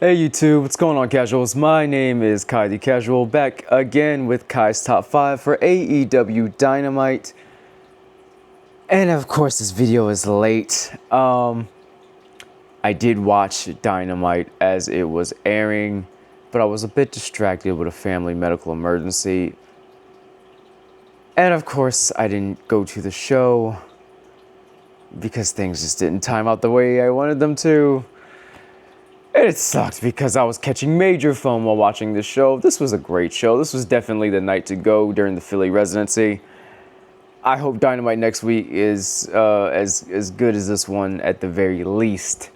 Hey YouTube, what's going on, casuals? My name is Kai the Casual, back again with Kai's Top 5 for AEW Dynamite. And of course this video is late. I did watch Dynamite as it was airing, but I was a bit distracted with a family medical emergency. And of course I didn't go to the show because things just didn't time out the way I wanted them to. And it sucked because I was catching major FOMO while watching this show. This was a great show. This was definitely the night to go during the Philly residency. I hope Dynamite next week is as good as this one at the very least.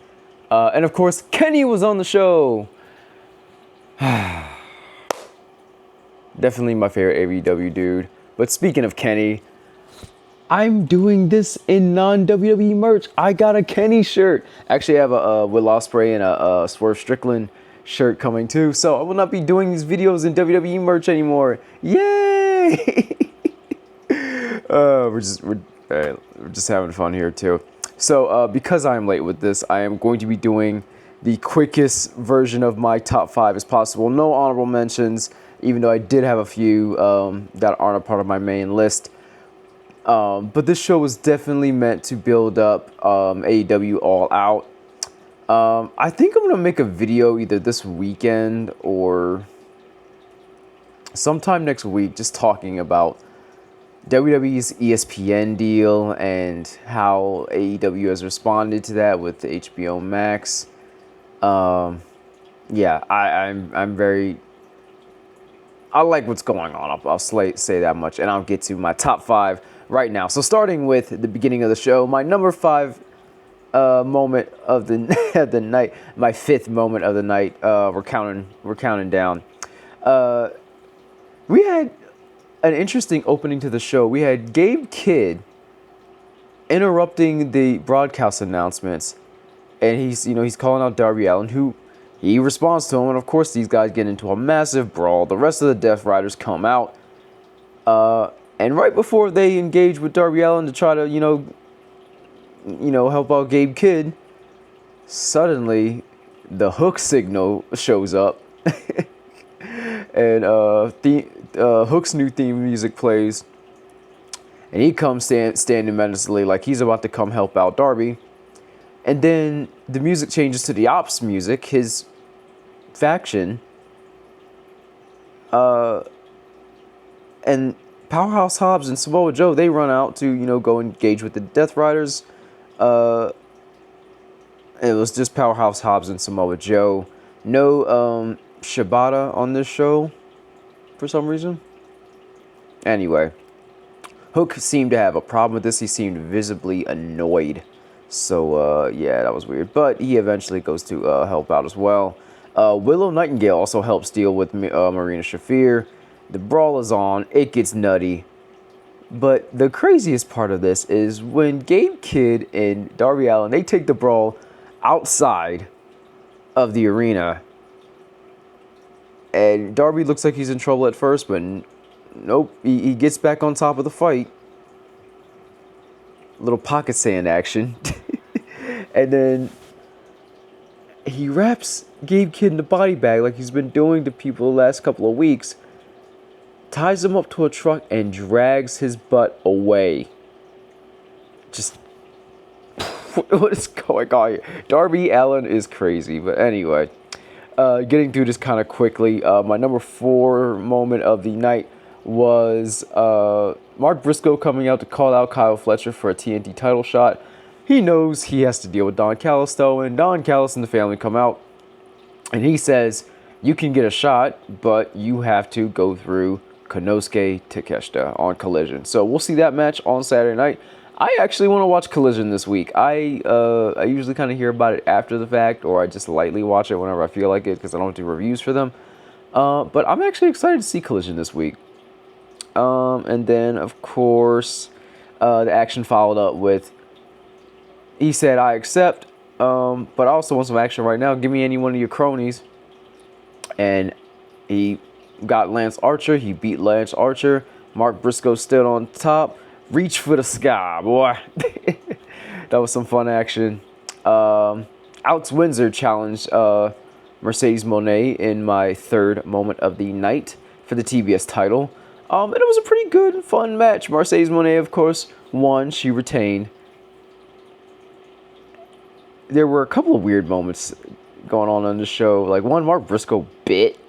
And of course, Kenny was on the show. Definitely my favorite AEW dude. But speaking of Kenny, I'm doing this in non-WWE merch. I got a Kenny shirt. Actually, I have a Will Ospreay and a Swerve Strickland shirt coming too. So I will not be doing these videos in WWE merch anymore. Yay! We're just having fun here too. So because I am late with this, I am going to be doing the quickest version of my top 5 as possible. No honorable mentions, even though I did have a few that aren't a part of my main list. But this show was definitely meant to build up AEW All Out. I think I'm going to make a video either this weekend or sometime next week just talking about WWE's ESPN deal and how AEW has responded to that with the HBO Max. Yeah, I like what's going on. I'll say that much, and I'll get to my top 5 right now. So starting with the beginning of the show, my number 5 moment of the the night, my 5th moment of the night. We're counting down. We had an interesting opening to the show. We had Gabe Kidd interrupting the broadcast announcements, and he's calling out Darby Allin, who he responds to him, and of course these guys get into a massive brawl. The rest of the Death Riders come out, and right before they engage with Darby Allin to try to help out Gabe Kidd, suddenly the Hook signal shows up, and Hook's new theme music plays, and he comes standing menacingly like he's about to come help out Darby. And then the music changes to the Ops music, his faction. And Powerhouse Hobbs and Samoa Joe, they run out to, go engage with the Death Riders. It was just Powerhouse Hobbs and Samoa Joe. No Shibata on this show for some reason. Anyway, Hook seemed to have a problem with this. He seemed visibly annoyed. So, yeah, that was weird. But he eventually goes to help out as well. Willow Nightingale also helps deal with Marina Shafir. The brawl is on. It gets nutty. But the craziest part of this is when Gabe Kidd and Darby Allin, they take the brawl outside of the arena. And Darby looks like he's in trouble at first, but nope. He gets back on top of the fight. Little pocket sand action. And then he wraps Gabe Kidd in the body bag like he's been doing to people the last couple of weeks, ties him up to a truck, and drags his butt away. Just, what is going on here? Darby Allin is crazy. But anyway, getting through this kind of quickly, my number 4 moment of the night was Mark Briscoe coming out to call out Kyle Fletcher for a TNT title shot. He knows he has to deal with Don Callis, though, and Don Callis and the family come out, and he says, you can get a shot, but you have to go through Konosuke Takeshita on Collision. So we'll see that match on Saturday night. I actually want to watch Collision this week. I usually kind of hear about it after the fact, or I just lightly watch it whenever I feel like it because I don't do reviews for them. But I'm actually excited to see Collision this week. And then, of course, the action followed up with, he said, I accept, but I also want some action right now. Give me any one of your cronies. And he got Lance Archer. He beat Lance Archer. Mark Briscoe stood on top. Reach for the sky, boy. That was some fun action. Outs Windsor challenged Mercedes Moné in my third moment of the night for the TBS title. And it was a pretty good, fun match. Mercedes Moné, of course, won. She retained. There were a couple of weird moments going on the show. Like one, Mark Briscoe bit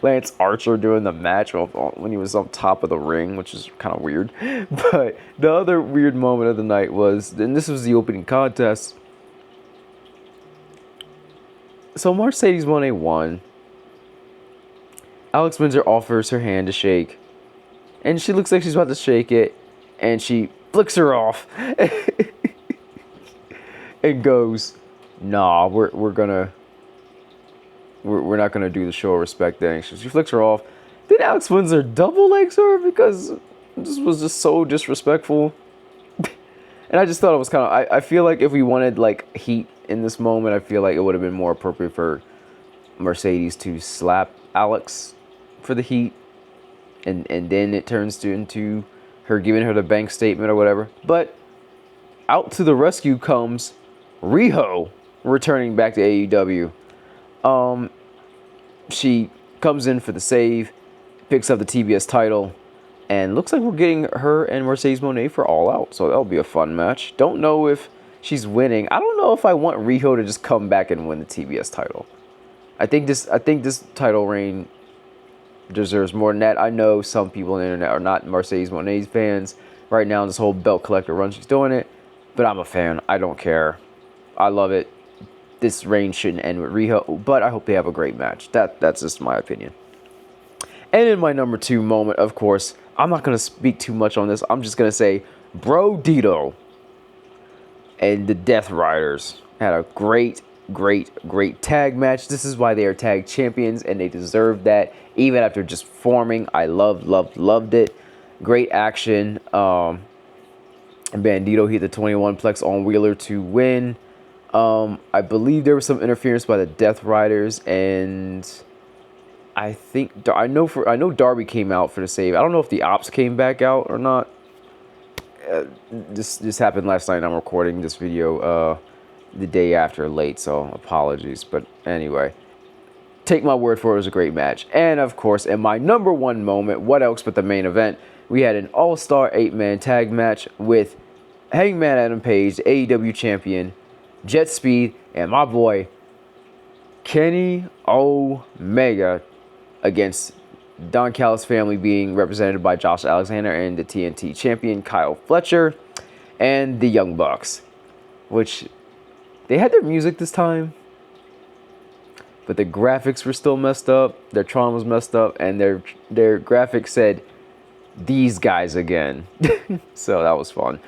Lance Archer doing the match when he was on top of the ring, which is kind of weird. But the other weird moment of the night was, and this was the opening contest. So Mercedes Moné won. Alex Windsor offers her hand to shake, and she looks like she's about to shake it, and she flicks her off and goes, "Nah, we're not gonna do the show of respect thing." She flicks her off. Then Alex Windsor double legs her because this was just so disrespectful. And I just thought it was kind of. I feel like if we wanted like heat in this moment, I feel like it would have been more appropriate for Mercedes to slap Alex for the heat, and then it turns into her giving her the bank statement or whatever. But out to the rescue comes Riho, returning back to AEW. She comes in for the save, picks up the TBS title, and looks like we're getting her and Mercedes Moné for All Out. So that'll be a fun match. Don't know if she's winning. I don't know if I want Riho to just come back and win the TBS title. I think this title reign deserves more than that. I know some people on the internet are not Mercedes Moné's fans right now. This whole belt collector run, she's doing it, but I'm a fan. I don't care. I love it. This reign shouldn't end with Riho, but I hope they have a great match. That's just my opinion. And in my number 2 moment, of course, I'm not going to speak too much on this. I'm just going to say Bro Dito and the Death Riders had a great tag match. This is why they are tag champions, and they deserve that even after just forming. I loved it. Great action. Bandito hit the 21 plex on Wheeler to win. I believe there was some interference by the Death Riders, and I know Darby came out for the save. I don't know if the Ops came back out or not. This happened last night. I'm recording this video the day after late, so apologies. But anyway, take my word for it, it was a great match. And of course, in my number 1 moment, what else but the main event, we had an all-star 8-man tag match with Hangman Adam Page, the AEW champion, Jet Speed, and my boy Kenny Omega against Don Callis family, being represented by Josh Alexander and the TNT champion Kyle Fletcher and the Young Bucks, which they had their music this time, but the graphics were still messed up. Their Tron was messed up, and their graphics said "these guys again." So that was fun.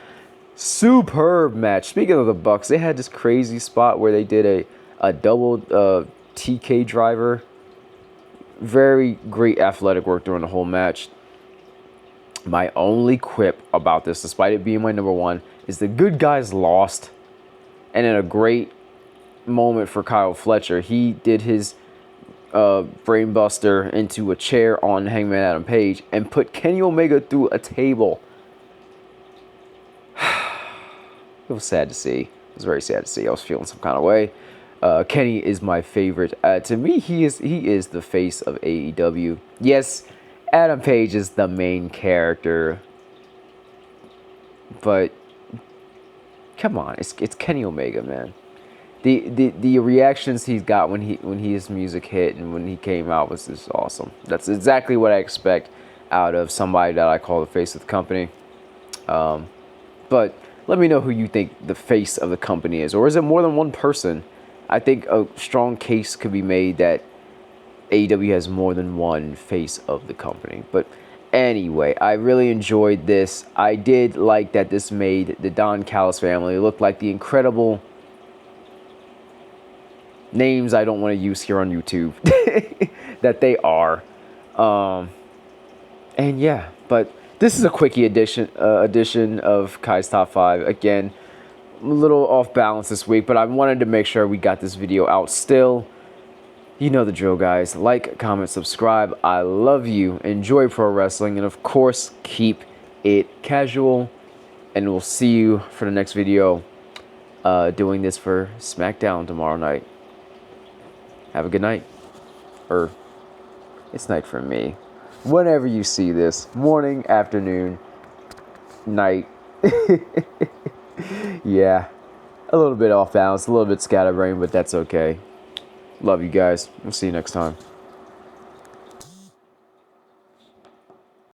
Superb match. Speaking of the Bucks, they had this crazy spot where they did a double TK driver. Very great athletic work during the whole match. My only quip about this, despite it being my number 1, is the good guys lost. And in a great moment for Kyle Fletcher, he did his brainbuster into a chair on Hangman Adam Page and put Kenny Omega through a table. It was sad to see. It was very sad to see. I was feeling some kind of way. Kenny is my favorite. To me, he is the face of AEW. Yes, Adam Page is the main character, but come on, it's Kenny Omega, man. The reactions he's got when his music hit and when he came out was just awesome. That's exactly what I expect out of somebody that I call the face of the company. But let me know who you think the face of the company is, or is it more than one person? I think a strong case could be made that AEW has more than one face of the company. But anyway, I really enjoyed this. I did like that this made the Don Callis family look like the incredible names I don't want to use here on YouTube that they are. And yeah, but this is a quickie edition of Kye's Top 5. Again, a little off balance this week, but I wanted to make sure we got this video out still. You know the drill, guys. Like, comment, subscribe. I love you. Enjoy pro wrestling. And of course, keep it casual. And we'll see you for the next video. Doing this for SmackDown tomorrow night. have a good night. Or, it's night for me. Whenever you see this, morning, afternoon, night. Yeah, a little bit off balance, a little bit scatterbrained, but that's okay. Love you guys. We'll see you next time.